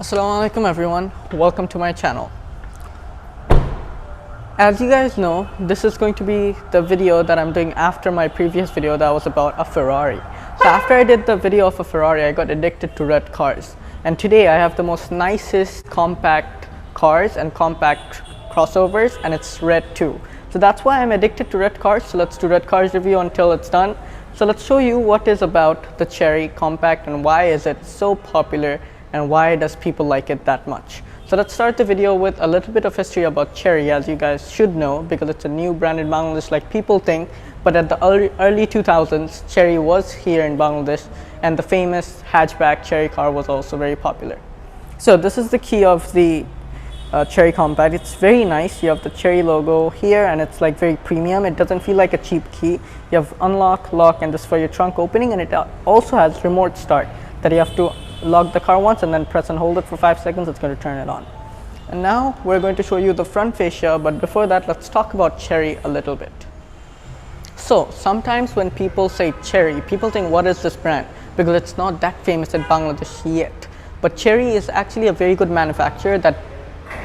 Assalamualaikum everyone, welcome to my channel. As you guys know, this is going to be the video that I'm doing after my previous video that was about a Ferrari. So after I did the video of a Ferrari, I got addicted to red cars. And today I have the most nicest compact cars and compact crossovers, and it's red too. So that's why I'm addicted to red cars. So let's do red cars review until it's done. So let's show you what is about the CHERY compact and why is it so popular and why does people like it that much. So let's start the video with a little bit of history about CHERY, as you guys should know because it's a new brand in Bangladesh like people think, but at the early 2000s CHERY was here in Bangladesh and the famous hatchback CHERY car was also very popular. So this is the key of the CHERY compact. It's very nice. You have the CHERY logo here and it's like very premium. It doesn't feel like a cheap key. You have unlock, lock, and this for your trunk opening, and it also has remote start that you have to lock the car once and then press and hold it for 5 seconds. It's going to turn it on. And now we're going to show you the front fascia, but before that let's talk about CHERY a little bit. So sometimes when people say CHERY, people think what is this brand, because it's not that famous in Bangladesh yet. But CHERY is actually a very good manufacturer that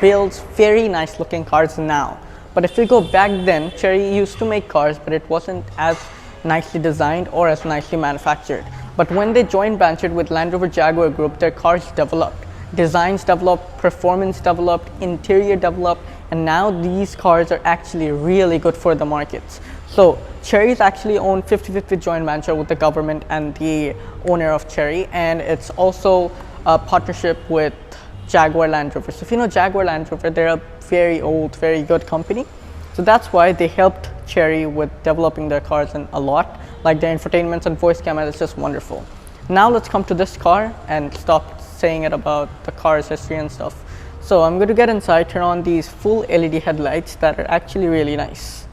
builds very nice looking cars now. But if we go back then, CHERY used to make cars, but it wasn't as nicely designed or as nicely manufactured. But when they joined ventured with Land Rover Jaguar Group, their cars developed, designs developed, performance developed, interior developed, and now these cars are actually really good for the markets. So CHERY is actually owned 50-50 joint venture with the government and the owner of CHERY, and it's also a partnership with Jaguar Land Rover. So if you know Jaguar Land Rover, they're a very old, very good company. So that's why they helped CHERY with developing their cars and a lot. Like their infotainments and voice camera is just wonderful. Now let's come to this car and stop saying it about the car's history and stuff. So I'm going to get inside, turn on these full LED headlights that are actually really nice.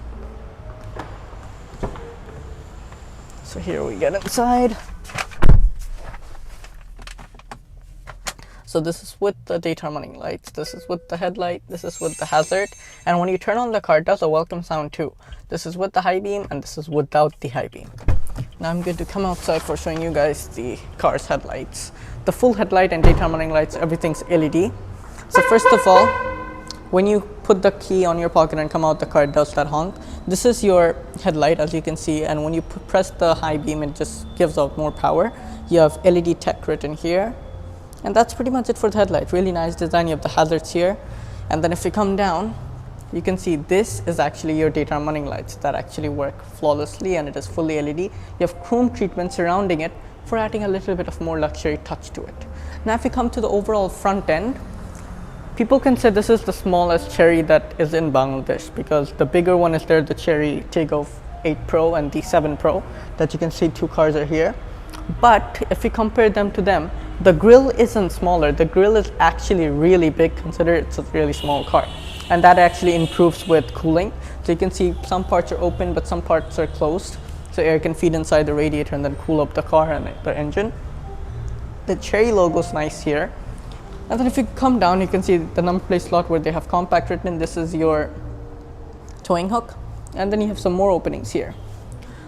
So here we get inside. So this is with the daytime running lights, this is with the headlight, this is with the hazard, and when you turn on the car it does a welcome sound too. This is with the high beam and this is without the high beam. Now I'm going to come outside for showing you guys the car's headlights. The full headlight and daytime running lights, everything's LED. So first of all, when you put the key on your pocket and come out the car, it does that honk. This is your headlight as you can see, and when you press the high beam it just gives out more power. You have LED tech written here. And that's pretty much it for the headlight. Really nice design. You have the hazards here. And then if you come down, you can see this is actually your daytime running lights that actually work flawlessly, and it is fully LED. You have chrome treatment surrounding it for adding a little bit of more luxury touch to it. Now if you come to the overall front end, people can say this is the smallest CHERY that is in Bangladesh, because the bigger one is there, the CHERY TIGGO 8 Pro and the 7 Pro that you can see two cars are here. But if you compare them to them, the grille isn't smaller. The grille is actually really big, consider it's a really small car, and that actually improves with cooling. So you can see some parts are open but some parts are closed, so air can feed inside the radiator and then cool up the car and the engine. The CHERY logo is nice here, and then if you come down you can see the number plate slot where they have compact written. This is your towing hook, and then you have some more openings here.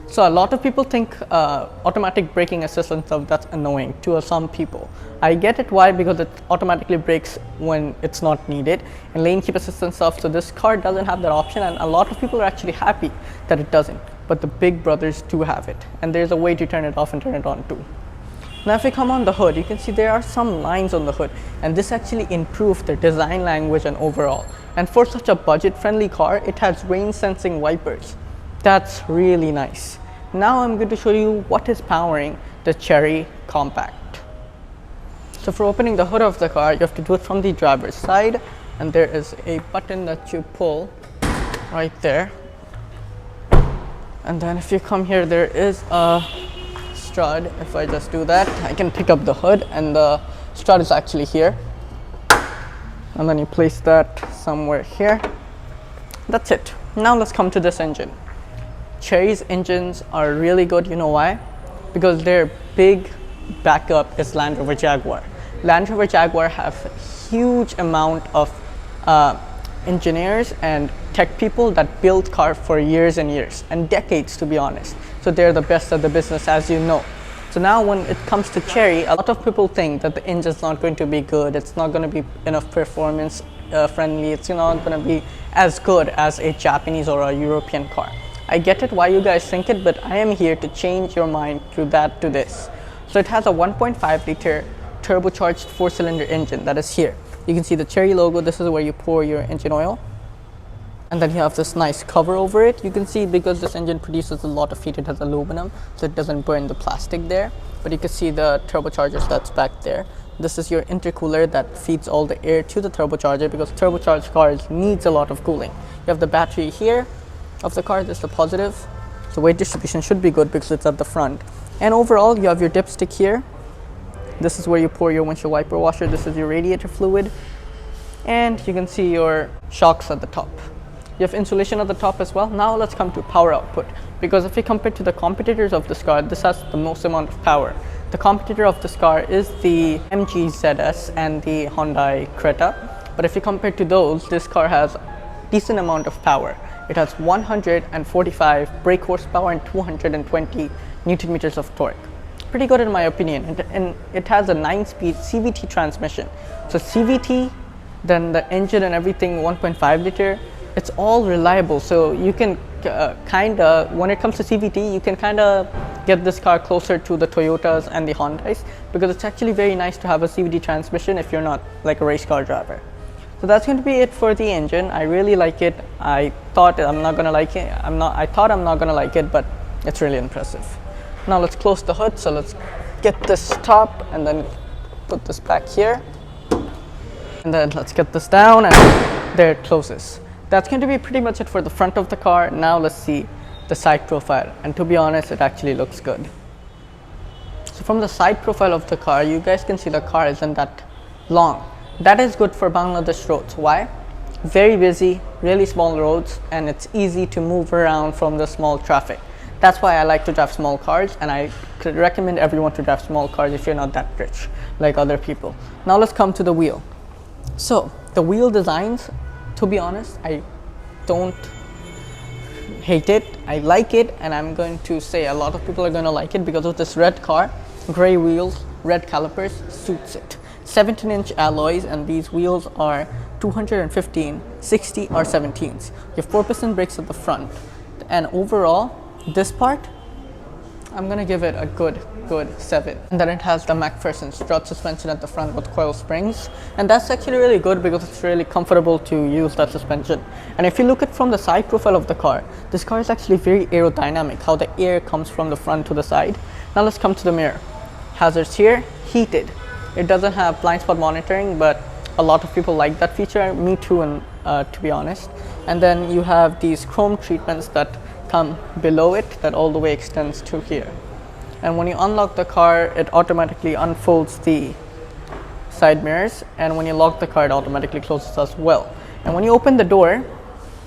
So a lot of people think automatic braking assist and stuff, that's annoying to some people. I get it why, because it automatically brakes when it's not needed, and lane keep assist and stuff. So this car doesn't have that option, and a lot of people are actually happy that it doesn't. But the big brothers do have it, and there's a way to turn it off and turn it on too. Now if we come on the hood, you can see there are some lines on the hood, and this actually improved the design language and overall. And for such a budget-friendly car, it has rain-sensing wipers. That's really nice. Now I'm going to show you what is powering the CHERY compact. So for opening the hood of the car, you have to do it from the driver's side, and there is a button that you pull right there. And then if you come here, there is a strut. If I just do that, I can pick up the hood, and the strut is actually here. And then you place that somewhere here. That's it. Now let's come to this engine. CHERY's engines are really good. You know why? Because their big backup is Land Rover Jaguar. Land Rover Jaguar have huge amount of engineers and tech people that build cars for years and years and decades, to be honest. So they're the best at the business, as you know. So now when it comes to CHERY, a lot of people think that the engine's not going to be good, it's not going to be enough performance friendly, it's not going to be as good as a Japanese or a European car. I get it why you guys think it, but I am here to change your mind to this. So it has a 1.5 liter turbocharged 4-cylinder engine that is here. You can see the CHERY logo. This is where you pour your engine oil. And then you have this nice cover over it. You can see because this engine produces a lot of heat, it has aluminum, so it doesn't burn the plastic there. But you can see the turbochargers that's back there. This is your intercooler that feeds all the air to the turbocharger, because turbocharged cars needs a lot of cooling. You have the battery here of the car. This is the positive. So weight distribution should be good because it's at the front. And overall, you have your dipstick here. This is where you pour your windshield wiper washer. This is your radiator fluid. And you can see your shocks at the top. You have insulation at the top as well. Now let's come to power output, because if we compare to the competitors of this car, this has the most amount of power. The competitor of this car is the MG ZS and the Hyundai Creta. But if you compare to those, this car has decent amount of power. It has 145 brake horsepower and 220 Newton meters of torque. Pretty good in my opinion. And it has a 9-speed CVT transmission. So CVT, then the engine and everything, 1.5 liter, it's all reliable. So you can when it comes to CVT, you can get this car closer to the Toyotas and the Hondas, because it's actually very nice to have a CVT transmission if you're not like a race car driver. So that's going to be it for the engine. I really like it. I thought I'm not gonna like it. I thought I'm not gonna like it, but it's really impressive. Now let's close the hood. So let's get this top and then put this back here. And then let's get this down, and there it closes. That's going to be pretty much it for the front of the car. Now let's see the side profile. And to be honest, it actually looks good. So from the side profile of the car, you guys can see the car isn't that long. That is good for Bangladesh roads. Why? Very busy, really small roads, and it's easy to move around from the small traffic. That's why I like to drive small cars, and I could recommend everyone to drive small cars if you're not that rich like other people. Now let's come to the wheel. So the wheel designs, to be honest, I don't hate it. I like it, and I'm going to say a lot of people are going to like it because of this red car. Gray wheels, red calipers suits it. 17-inch alloys, and these wheels are 215, 60 or 17s. You have 4-piston brakes at the front, and overall this part I'm gonna give it a good 7. And then it has the MacPherson Strut suspension at the front with coil springs, and that's actually really good because it's really comfortable to use that suspension. And if you look at from the side profile of the car, this car is actually very aerodynamic, how the air comes from the front to the side. Now let's come to the mirror. Hazards here, heated. It doesn't have blind spot monitoring, but a lot of people like that feature, me too, and to be honest. And then you have these chrome treatments that come below it that all the way extends to here. And when you unlock the car, it automatically unfolds the side mirrors, and when you lock the car, it automatically closes as well. And when you open the door,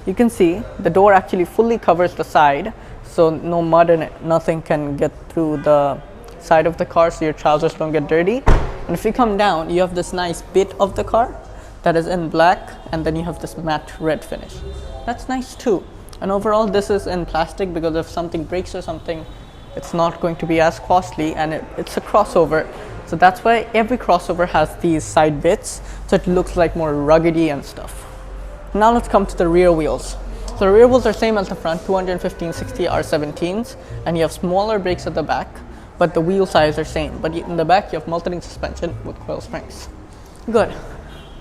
you can see the door actually fully covers the side, so no mud in it, nothing can get through the side of the car, so your trousers don't get dirty. And if you come down, you have this nice bit of the car that is in black, and then you have this matte red finish. That's nice too. And overall, this is in plastic because if something breaks or something, it's not going to be as costly, and it's a crossover. So that's why every crossover has these side bits, so it looks like more ruggedy and stuff. Now let's come to the rear wheels. So the rear wheels are same as the front, 215, 60 R17s, and you have smaller brakes at the back, but the wheel size are same. But in the back, you have multi-link suspension with coil springs. Good.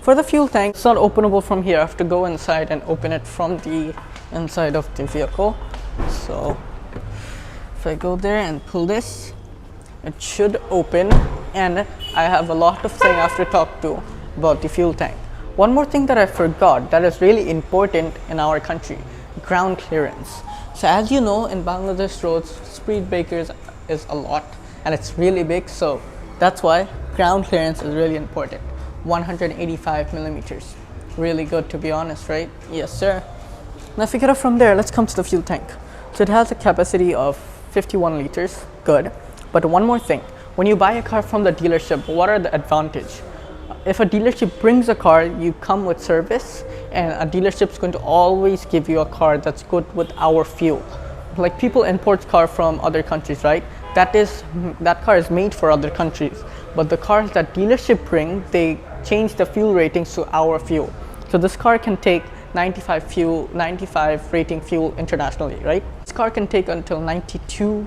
For the fuel tank, it's not openable from here. I have to go inside and open it from the inside of the vehicle. So if I go there and pull this, it should open, and I have a lot of things I have to talk to about the fuel tank. One more thing that I forgot that is really important in our country, ground clearance. So as you know, in Bangladesh roads, speed breakers is a lot, and it's really big, so that's why ground clearance is really important. 185 millimeters. Really good, to be honest, right? Yes, sir. Now if we get up from there, let's come to the fuel tank. So it has a capacity of 51 liters, good. But one more thing, when you buy a car from the dealership, what are the advantages? If a dealership brings a car, you come with service, and a dealership is going to always give you a car that's good with our fuel. Like people import cars from other countries, right? that car is made for other countries, but the cars that dealership bring, they change the fuel ratings to our fuel. So this car can take 95 rating fuel internationally, right? This car can take until 92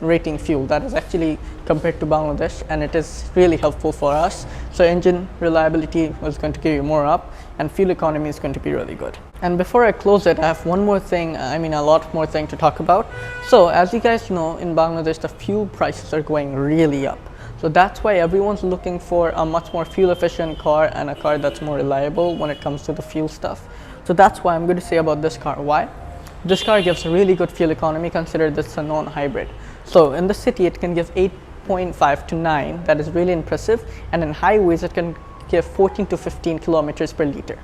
rating fuel. That is actually compared to Bangladesh, and it is really helpful for us. So engine reliability is going to give you more up, and fuel economy is going to be really good. And before I close it, I have one more thing, a lot more thing to talk about. So as you guys know, in Bangladesh, the fuel prices are going really up. So that's why everyone's looking for a much more fuel efficient car and a car that's more reliable when it comes to the fuel stuff. So that's why I'm going to say about this car. Why? This car gives a really good fuel economy, consider this a non-hybrid. So in the city, it can give 8.5 to 9. That is really impressive. And in highways, it can give 14 to 15 kilometers per liter.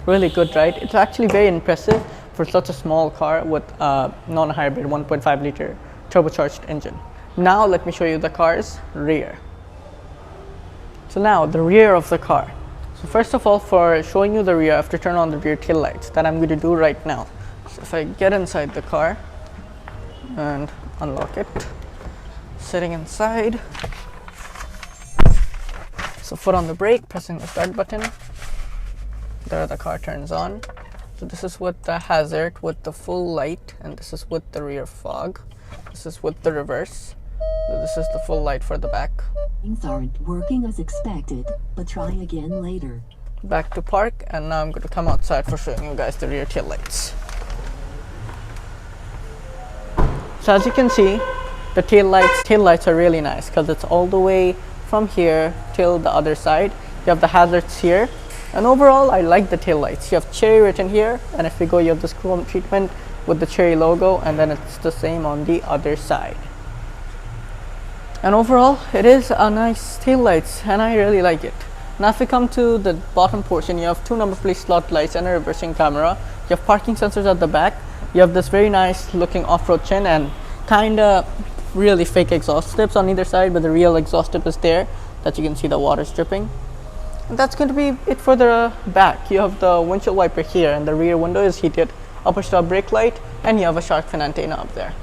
Really good, right? It's actually very impressive for such a small car with a non-hybrid 1.5 liter turbocharged engine. Now let me show you the car's rear. So now the rear of the car. So first of all, for showing you the rear, I have to turn on the rear tail lights. That I'm going to do right now. So if I get inside the car and unlock it, sitting inside. So foot on the brake, pressing the start button. There the car turns on. So this is with the hazard with the full light, and this is with the rear fog. This is with the reverse. So this is the full light for the back. Things aren't working as expected, but try again later. Back to park, and now I'm going to come outside for showing you guys the rear tail lights. So as you can see, the tail lights are really nice because it's all the way from here till the other side. You have the hazards here, and overall I like the tail lights. You have CHERY written here, and if you go, you have this chrome treatment with the CHERY logo, and then it's the same on the other side. And overall, it is a nice tail lights, and I really like it. Now if we come to the bottom portion, you have 2 number plate slot lights and a reversing camera. You have parking sensors at the back. You have this very nice looking off-road chin and kinda really fake exhaust tips on either side, but the real exhaust tip is there that you can see the water dripping. And that's going to be it for the back. You have the windshield wiper here, and the rear window is heated, upper stop brake light, and you have a shark fin antenna up there.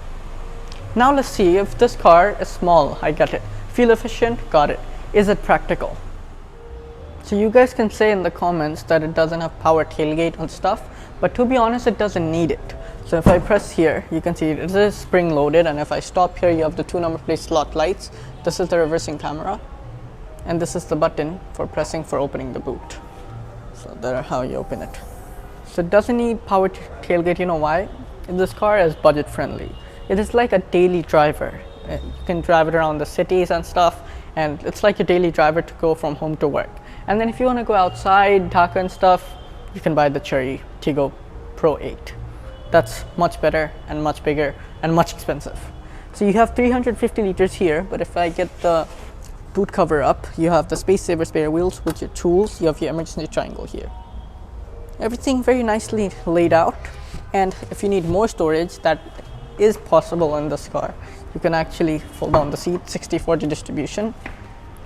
Now let's see if this car is small. I get it. Fuel efficient, got it. Is it practical? So you guys can say in the comments that it doesn't have power tailgate and stuff, but to be honest, it doesn't need it. So if I press here, you can see it is spring loaded, and if I stop here, you have the 2 number plate slot lights. This is the reversing camera, and this is the button for pressing for opening the boot. So that's how you open it. So it doesn't need power tailgate. You know why? This car is budget friendly. It is like a daily driver. You can drive it around the cities and stuff, and it's like a daily driver to go from home to work. And then if you want to go outside, Dhaka and stuff, you can buy the CHERY TIGGO Pro 8. That's much better and much bigger and much expensive. So you have 350 liters here, but if I get the boot cover up, you have the Space Saver spare wheels with your tools. You have your emergency triangle here. Everything very nicely laid out, and if you need more storage, that is possible in this car. You can actually fold down the seat, 60-40 distribution.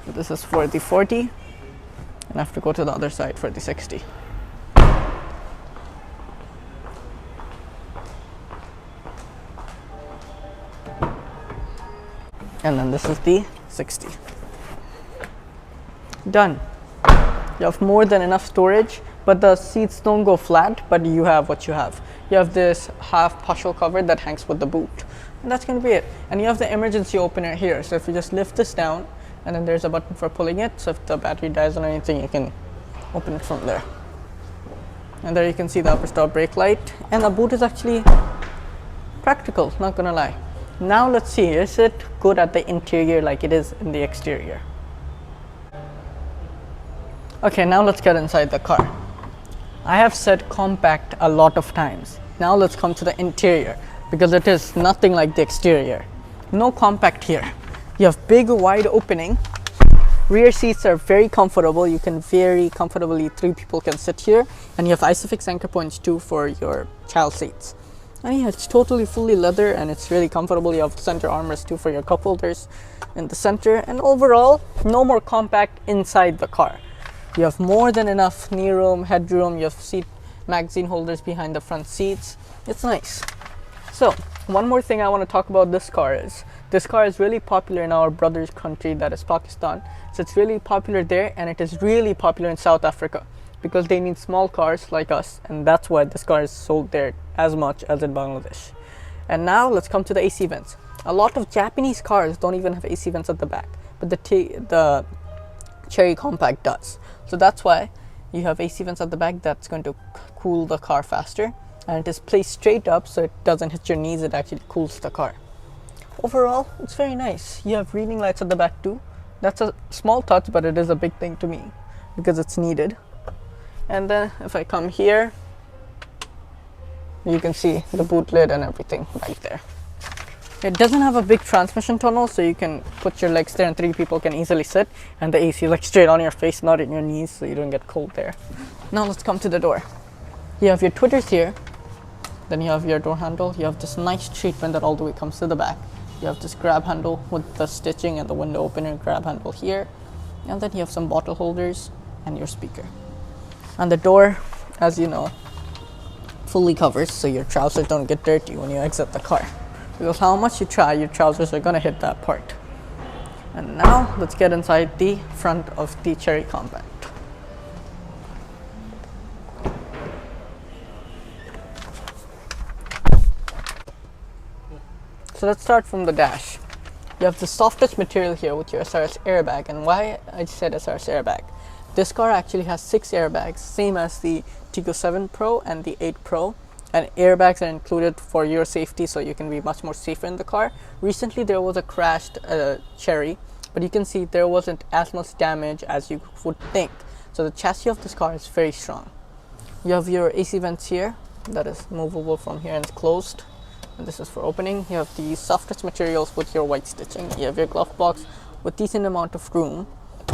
So this is for the 40, and I have to go to the other side for the 60. And then this is the 60. Done. You have more than enough storage, but the seats don't go flat, but you have what you have. You have this half partial cover that hangs with the boot, and that's going to be it. And you have the emergency opener here, so if you just lift this down, and then there's a button for pulling it, so if the battery dies on anything, you can open it from there. And there you can see the upper stop brake light, and the boot is actually practical, not gonna lie. Now let's see, is it good at the interior like it is in the exterior? Okay, now let's get inside the car. I have said compact a lot of times. Now let's come to the interior, because it is nothing like the exterior. No compact here. You have big wide opening. Rear seats are very comfortable. You can very comfortably, 3 people can sit here, and you have Isofix anchor points too for your child seats. And yeah, it's totally fully leather, and it's really comfortable. You have center armrest too for your cup holders in the center, and overall no more compact inside the car. You have more than enough knee room, headroom. You have seat magazine holders behind the front seats. It's nice. So one more thing I want to talk about this car is This car is really popular in our brother's country, that is Pakistan. So it's really popular there, and it is really popular in South Africa because they need small cars like us, and that's why this car is sold there as much as in Bangladesh. And now let's come to the AC vents. A lot of Japanese cars don't even have AC vents at the back, but the CHERY Compact does. So that's why you have AC vents at the back. That's going to cool the car faster, and it is placed straight up so it doesn't hit your knees. It actually cools the car. Overall, it's very nice. You have reading lights at the back too. That's a small touch, but it is a big thing to me because it's needed. And then if I come here, you can see the boot lid and everything right there. It doesn't have a big transmission tunnel, so you can put your legs there and 3 people can easily sit, and the AC is like straight on your face, not in your knees, so you don't get cold there. Now let's come to the door. You have your tweeters here, then you have your door handle. You have this nice treatment that all the way comes to the back. You have this grab handle with the stitching and the window opener grab handle here, and then you have some bottle holders and your speaker. And the door, as you know, fully covers so your trousers don't get dirty when you exit the car, because how much you try, your trousers are gonna hit that part. And now let's get inside the front of the CHERY Compact. So let's start from the dash. You have the softest material here with your SRS airbag. And why I said SRS airbag? This car actually has 6 airbags, same as the TIGGO 7 Pro and the 8 Pro. And airbags are included for your safety, so you can be much more safer in the car. Recently there was a crashed CHERY, but you can see there wasn't as much damage as you would think. So the chassis of this car is very strong. You have your AC vents here, that is movable from here and it's closed. And this is for opening. You have the softest materials with your white stitching. You have your glove box with decent amount of room.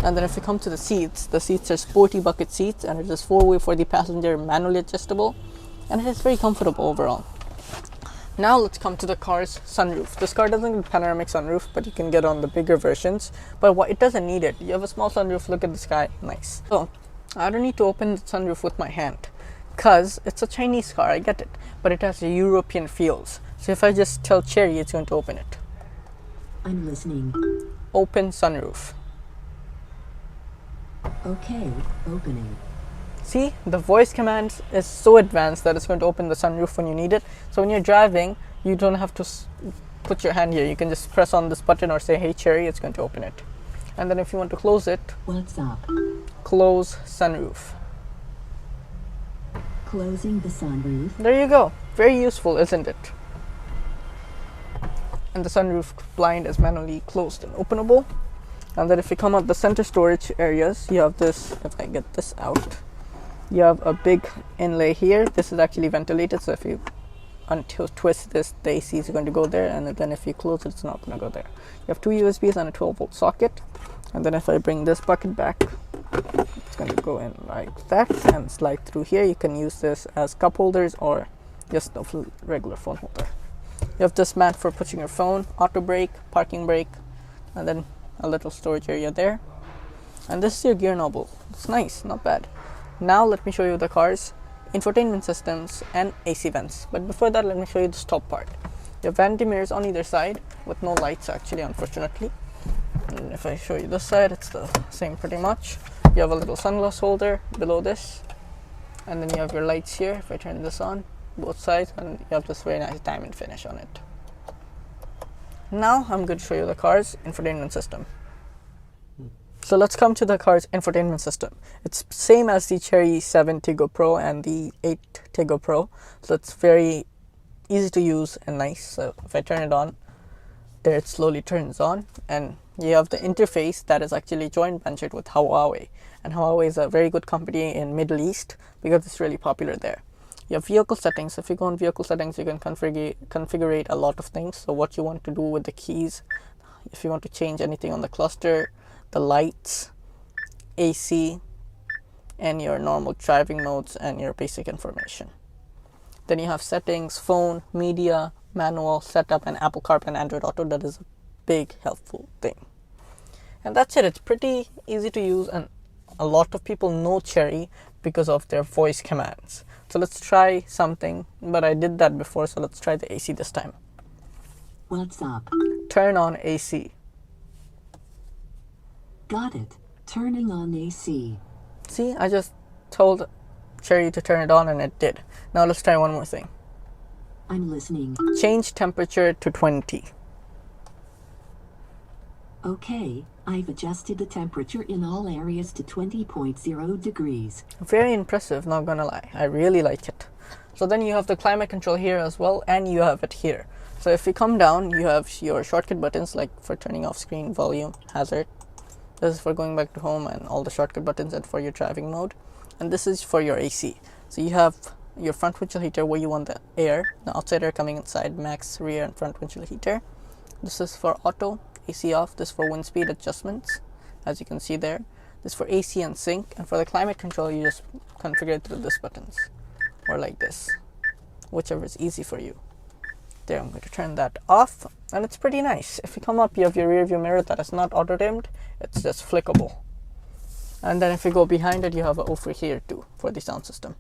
And then if you come to the seats are sporty bucket seats, and it is 4-way for the passenger, manually adjustable, and it is very comfortable overall. Now let's come to the car's sunroof. This car doesn't get panoramic sunroof, but you can get on the bigger versions. But it doesn't need it. You have a small sunroof, look at the sky, nice. So I don't need to open the sunroof with my hand, because it's a Chinese car, I get it, but it has a European feels. So if I just tell CHERY, it's going to open it. I'm listening. Open sunroof. Okay, opening. See, the voice command is so advanced that it's going to open the sunroof when you need it. So when you're driving, you don't have to put your hand here. You can just press on this button or say, hey CHERY, it's going to open it. And then if you want to close it, What's up? close sunroof. Closing the sunroof. There you go. Very useful, isn't it? And the sunroof blind is manually closed and openable. And then if you come out the center storage areas, you have this, if I get this out, you have a big inlay here. This is actually ventilated, so if you twist this, the AC is going to go there, and then if you close it, it's not going to go there. You have 2 USBs and a 12-volt socket. And then if I bring this bucket back, it's going to go in like that and slide through here. You can use this as cup holders or just a regular phone holder. You have this mat for putting your phone, auto brake, parking brake, and then a little storage area there. And this is your gear knob. It's nice, not bad. Now let me show you the car's infotainment systems and AC vents. But before that, let me show you the top part. You have vanity mirrors on either side with no lights actually, unfortunately. And if I show you this side, it's the same pretty much. You have a little sunglass holder below this, and then you have your lights here. If I turn this on, both sides, and you have this very nice diamond finish on it. Now I'm going to show you the car's infotainment system. So let's come to the car's infotainment system. It's same as the CHERY 7 TIGGO Pro and the 8 TIGGO Pro. So it's very easy to use and nice. So if I turn it on, there it slowly turns on, and you have the interface that is actually joint ventured with Huawei. And Huawei is a very good company in Middle East because it's really popular there. You have vehicle settings. If you go on vehicle settings, you can configure a lot of things. So what you want to do with the keys, if you want to change anything on the cluster, the lights, AC, and your normal driving modes and your basic information. Then you have settings, phone, media, manual, setup, and Apple CarPlay and Android Auto. That is a big helpful thing. And that's it. It's pretty easy to use, and a lot of people know CHERY because of their voice commands. So let's try something, but I did that before, so let's try the AC this time. What's up? turn on AC. Got it. Turning on AC. See, I just told CHERY to turn it on and it did. Now let's try one more thing. I'm listening. Change temperature to 20. Okay, I've adjusted the temperature in all areas to 20.0 degrees. Very impressive, not gonna lie. I really like it. So then you have the climate control here as well, and you have it here. So if you come down, you have your shortcut buttons like for turning off screen, volume, hazard. This is for going back to home, and all the shortcut buttons and for your driving mode. And this is for your AC. So you have your front windshield heater where you want the air, the outside air coming inside, max, rear, and front windshield heater. This is for auto, AC off. This for wind speed adjustments, as you can see there. This for AC and sync. And for the climate control, you just configure it through these buttons, or like this, whichever is easy for you. There, I'm going to turn that off, and it's pretty nice. If you come up, you have your rear view mirror that is not auto dimmed, it's just flickable. And then if you go behind it, you have an over here too for the sound system.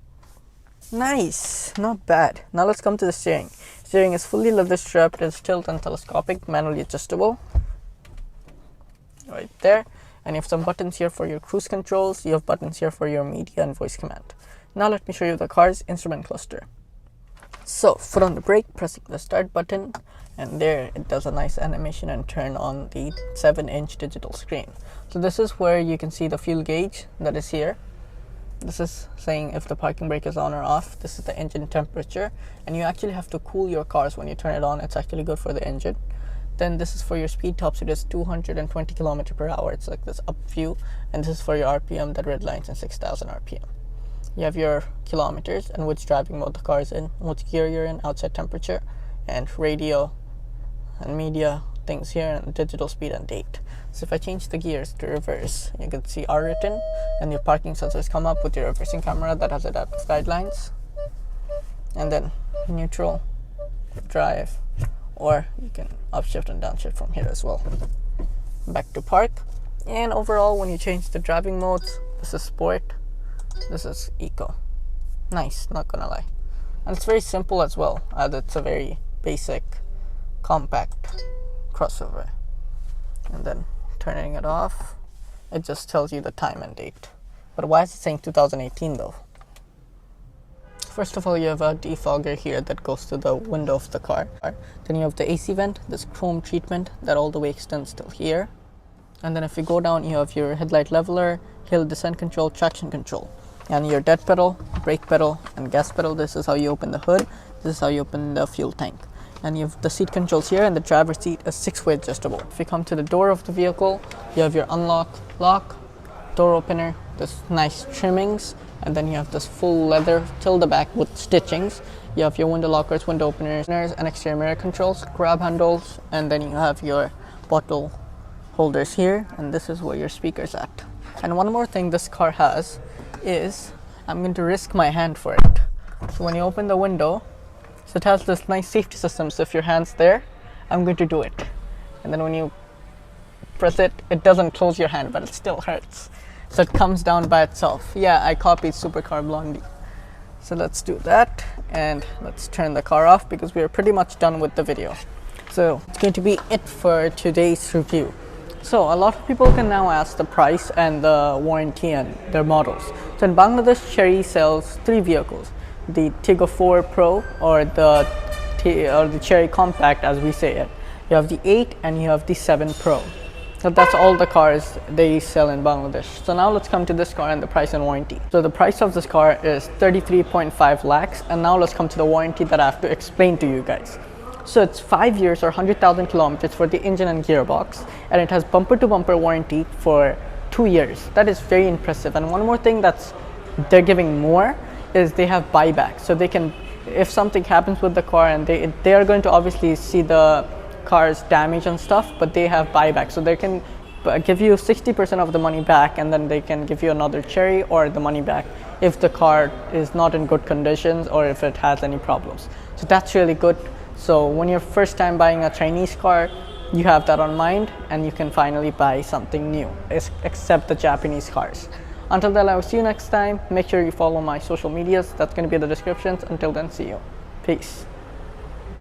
Nice, not bad. Now let's come to the steering. Steering is fully leather strapped, it's tilt and telescopic, manually adjustable. Right there. And you have some buttons here for your cruise controls. You have buttons here for your media and voice command. Now let me show you the car's instrument cluster. So foot on the brake, pressing the start button, and there it does a nice animation and turn on the 7-inch digital screen. So this is where you can see the fuel gauge that is here. This is saying if the parking brake is on or off. This is the engine temperature, and you actually have to cool your cars when you turn it on. It's actually good for the engine. Then this is for your speed top speed, is 220 km/h. It's like this up view, and this is for your RPM that red lines in 6,000 RPM. You have your kilometers and which driving mode the car is in, which gear you're in, outside temperature, and radio and media things here, and digital speed and date. So if I change the gears to reverse, you can see R written, and your parking sensors come up with your reversing camera that has adaptive guidelines, and then neutral, drive, or you can upshift and downshift from here as well. Back to park, and overall when you change the driving modes, this is sport, this is eco. Nice, not gonna lie. And it's very simple as well, as it's a very basic, compact crossover. And then turning it off, it just tells you the time and date. But why is it saying 2018 though? First of all, you have a defogger here that goes to the window of the car. Then you have the AC vent, this chrome treatment that all the way extends till here. And then if you go down, you have your headlight leveler, hill descent control, traction control, and your dead pedal, brake pedal, and gas pedal. This is how you open the hood. This is how you open the fuel tank. And you have the seat controls here, and the driver's seat is 6-way adjustable. If you come to the door of the vehicle, you have your unlock, lock, door opener, this nice trimmings, and then you have this full leather till the back with stitchings. You have your window lockers, window openers, and exterior mirror controls, grab handles, and then you have your bottle holders here, and this is where your speaker's at. And one more thing this car has is, I'm going to risk my hand for it. So when you open the window, so it has this nice safety system, so if your hand's there, I'm going to do it. And then when you press it, it doesn't close your hand, but it still hurts. So it comes down by itself. Yeah, I copied Supercar Blondie. So let's do that, and let's turn the car off because we are pretty much done with the video. So it's going to be it for today's review. So a lot of people can now ask the price and the warranty and their models. So in Bangladesh, CHERY sells 3 vehicles: the TIGGO 4 Pro, or the CHERY Compact as we say it. You have the 8 and you have the 7 Pro. So that's all the cars they sell in Bangladesh. So now let's come to this car and the price and warranty. So the price of this car is 33.5 lakhs, and now let's come to the warranty that I have to explain to you guys. So it's 5 years or 100,000 kilometers for the engine and gearbox, and it has bumper to bumper warranty for 2 years. That is very impressive. And one more thing that's they're giving more is they have buyback. So they can, if something happens with the car, and they are going to obviously see the car's damage and stuff, but they have buyback, so they can give you 60% of the money back, and then they can give you another CHERY or the money back if the car is not in good conditions or if it has any problems. So that's really good. So when you're first time buying a Chinese car, you have that on mind, and you can finally buy something new, except the Japanese cars. Until then, I will see you next time. Make sure you follow my social medias. That's going to be in the descriptions. Until then, see you. Peace.